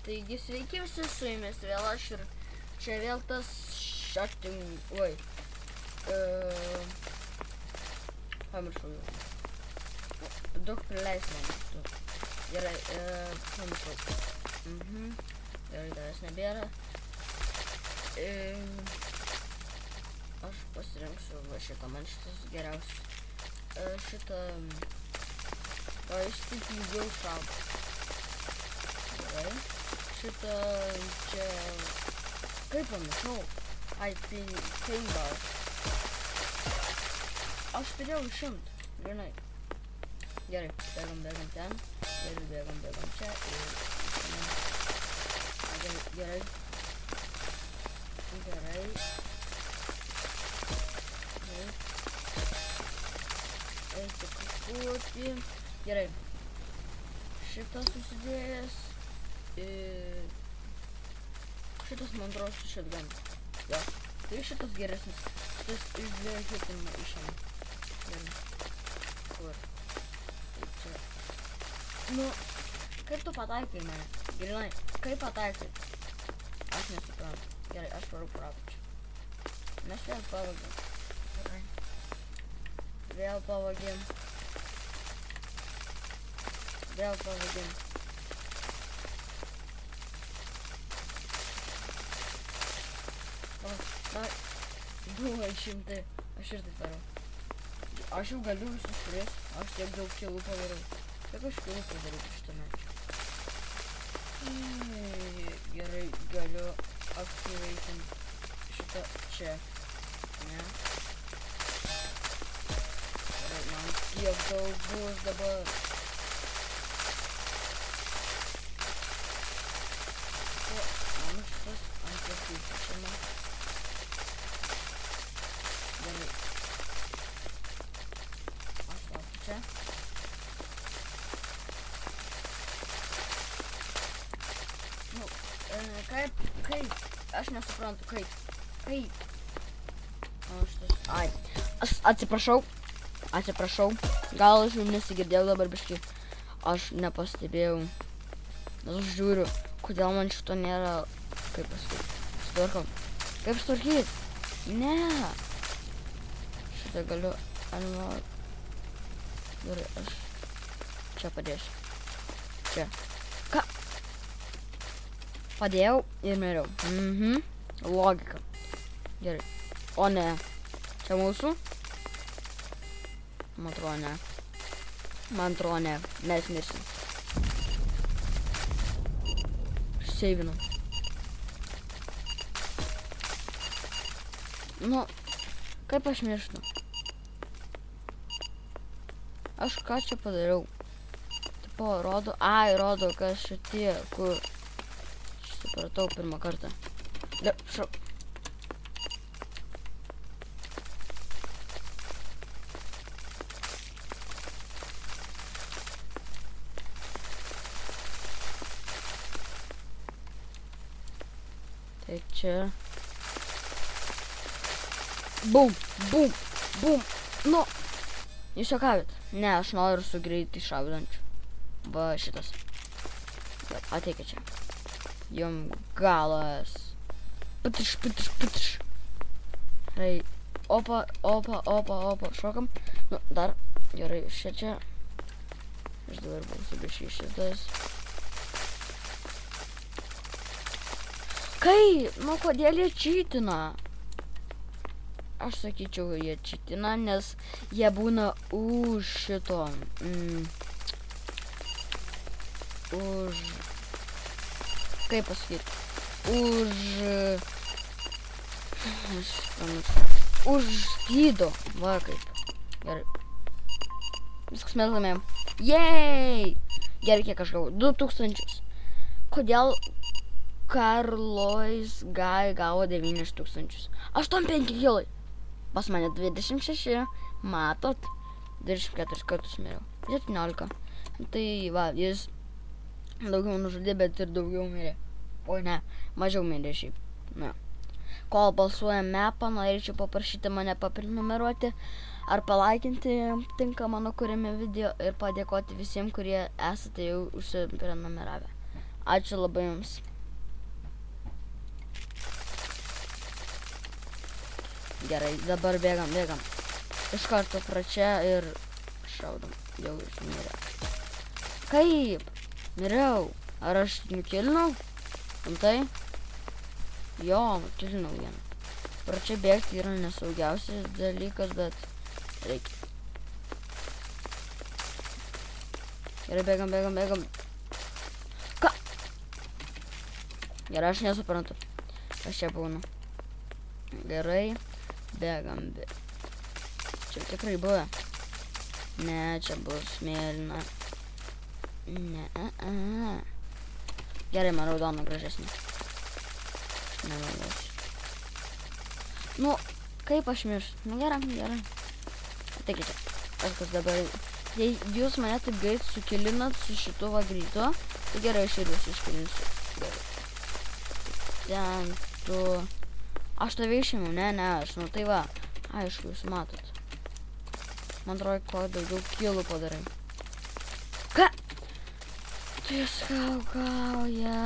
Taigi sveiki visi, su jumis vėl aš ir čia vėl tas pamiršau jau. Daug prileis man. Gerai, pamiršau. Gerai, tavęs nebėra. Aš pasirinksiu va šitą, man šitas geriausias. Šitą... O jis tik ilgiau šaudo. Gerai. Šitą čia... Kaip pamiršau? Ai, paintball. Aš turėjau 100, žinai. Gerai, bėgam ten. Gerai, bėgam čia ir... Gerai. Eiti kukuoti. Gerai. Šitas susidėjęs. Šitas man atrodo su shotgun. Jo. Tai šitas geresnis. Šitas iš 2 hitinų išėmė. Gerai. Kur? Čia. Nu, kaip tu pataikai mane? Grinai, kaip pataikai? Aš nesuprantu. Gerai, aš varu prapačiu. Mes vėl pavagėm. Gerai. Vėl pavagėm. Na, 200. Aš ir taip darau. Aš jau galiu visus turės. Aš tiek daug kilų padarau. Kiek aš kilų padarau šitame čia. Gerai, galiu aktyveitinti šitą čia. Ne. Gerai, man tiek daug bus dabar. Man šitas antras įsičiama. Gerai. Aš laukiu čia. Nu, kaip? Aš nesuprantu, kaip? O šitas... Ai. Atsiprašau. Gal aš jau nesigirdėjau dabar biškį. Aš nepastebėjau. Nes aš žiūriu, kodėl man šito nėra... Kaip pasakyti? Sutvarkau. Kaip sutvarkyti? Ne. Šitą galiu animuoti. Gerai, aš čia padėsiu. Čia. Ką? Padėjau ir miriau. Logika. Gerai. O ne. Čia mūsų? Man atrodo ne. Mes mirsim. Seivinau. Nu, kaip aš mirštu? Aš ką čia padariau? Tipo, rodo... Ai, rodo, kas šitie, kur... Supratau pirmą kartą. Šau. Tai čia... Bum. Nu. Jūs juokavit? Ne, aš noriu su greitai šaudančiu. Va šitas. Ateikit čia. Jum galas. Putiš. Gerai. Opa. Šokam. Nu, dar. Gerai, čia. Aš dabar būsiu biškai šitas. Kai? Nu, kodėl jie čytina? Aš sakyčiau, jie čytina, nes jie būna už šito. Už... Kaip pasakyti? Už skydo. Va kaip. Gerai. Viskas mes laimėjom. Jej! Gerai, kiek aš gavau? 2000. Kodėl Karlois gavo 9000? 85 kilai. Pas mane 26. Matot? 24 kartus miriau. 17. Tai va, jis daugiau nužudė, bet ir daugiau mirė. O ne, mažiau mirė šiaip. Na. Kol balsuojam mapą, norėčiau paprašyti mane paprenumeruoti ar palaikinti tinka mano kuriami video ir padėkoti visiems, kurie esate jau užsiprenumeravę. Ačiū labai jums. Gerai, dabar bėgam. Iš karto pračia ir šaudom. Jau jis mirė. Kaip? Miriau. Ar aš nukilinau? Antai? Jo, nukilinau vieną. Pračia bėgti yra nesaugiausias dalykas, bet reikia. Gerai, bėgam. Ką? Gerai, aš nesuprantu. Aš čia būnu. Gerai, bėgam. Čia tikrai buvo. Ne, čia bus mėlyna. Ne. Gerai, man raudona gražesnė. Nemanau. Nu, kaip aš mirsiu? Nu, gerai. Taigi čia. Kas dabar. Jei jūs mane taip greit sukilinat su šitu va greitu, tai gerai, aš ir jūs iškilinsiu. Gerai. Ten tu... Aš tave išėmiau, ne, aš, nu tai va. Aišku, jūs matot. Man atrodo, kuo daugiau kilų padarai. Ką? Tu jūs kaukauja.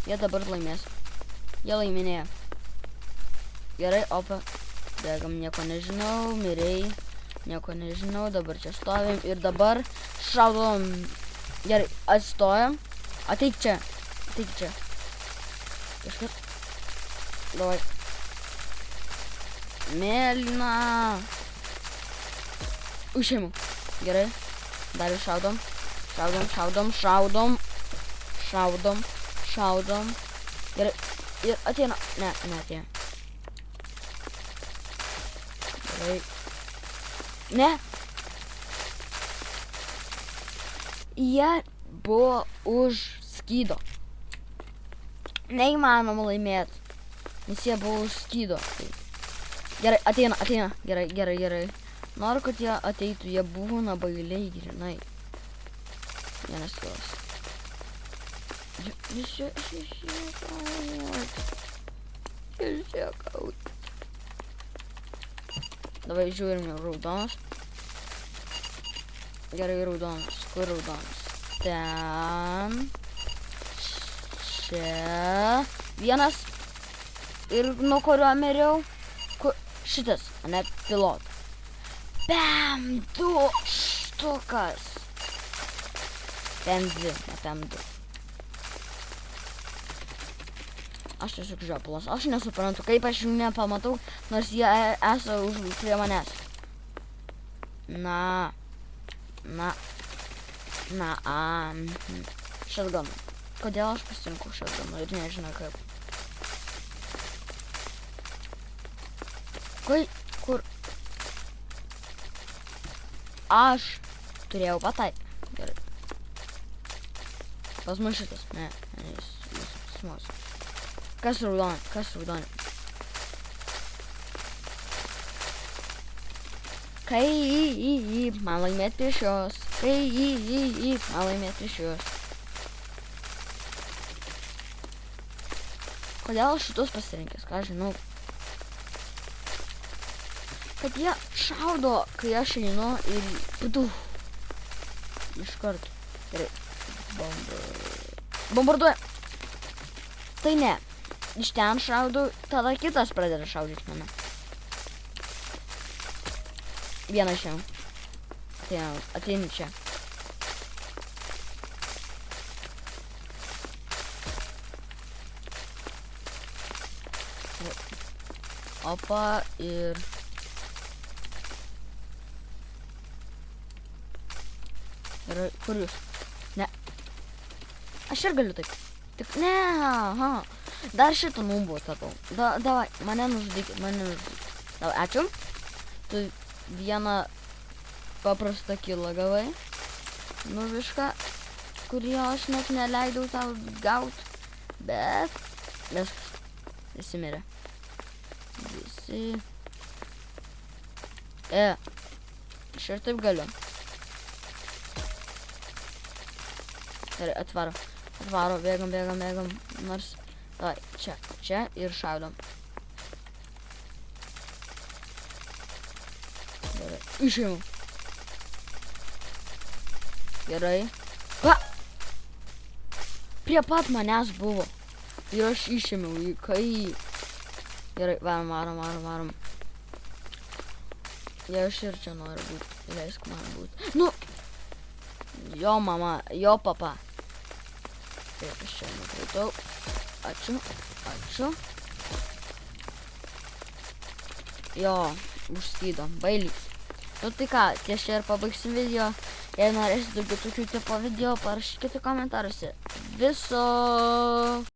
Jie dabar laimės. Jie laiminėja. Gerai, opa. Bėgam, nieko nežinau, mirei. Nieko nežinau, dabar čia stovim ir dabar šaudom. Gerai, atstojam. Ateik čia. Kažkas. Davai. Mėlyna. Užėmiau. Gerai. Dar ir šaudom. Gerai. Ir ateina. Ne ateina. Gerai. Ne. Jie buvo už skydo. Neįmanoma laimėti. Nes jie buvo už skydo. Gerai, ateina. Gerai. Noriu, kad jie ateitų. Jie būna bailiai grinai. Vienas kilas. Jis siekaut. Davai žiūrim raudonas. Gerai, raudonas. Kur raudonas? Ten. Čia. Vienas. Ir nuo kurio miriau. Šitas, ne pilot. Pem, 2 štukas. Pem 2, ne pem 2. Aš tiesiog žiopulas. Aš nesuprantu, kaip aš jų nepamatau, nors jie esą už prie manęs. Na. Shotgun. Kodėl aš pasirinkau shotgun ir nežinau kaip. Kur? Aš turėjau pataikyti. Gerai. Pas mus šitas. Ne, jis pas mus. Kas raudonė? Kaip man laimėti prieš jos. Kodėl šitus pasirinkęs? Ką žinau. Kad jie šaudo, kai aš einu ir iš karto. Gerai. Bombarduoja. Tai ne. Iš ten šaudo, tada kitas pradeda šaudyti mane. Vieną šiandien. Ateini čia. Opa ir... Kur jūs? Ne. Aš ir galiu taip. Tik ne. Dar šitą numbų tapau. Davai, mane nužudykit. Davai, ačiū. Tu vieną paprastą kilą gavai. Nuvišką, kurį aš net neleidau tau gaut. Bet... Visi mirė. Visi... Aš ir taip galiu. Gerai, atvaro, bėgam. Nors, davai, čia ir šaudom. Gerai, išėjau. Gerai. prie pat manęs buvo. Ir aš išėmiau jį, kai... Gerai, varom. Ja aš ir čia noriu būti. Leisk man būti. Nu! Jo mama, jo papa. Taip, aš čia nukritau. Ačiū. Jo, užskydom. Bailys. Nu tai ką, ties čia ir pabaigsim video. Jei norėsit daugiau tokių tipo video, parašykite komentaruose. Viso!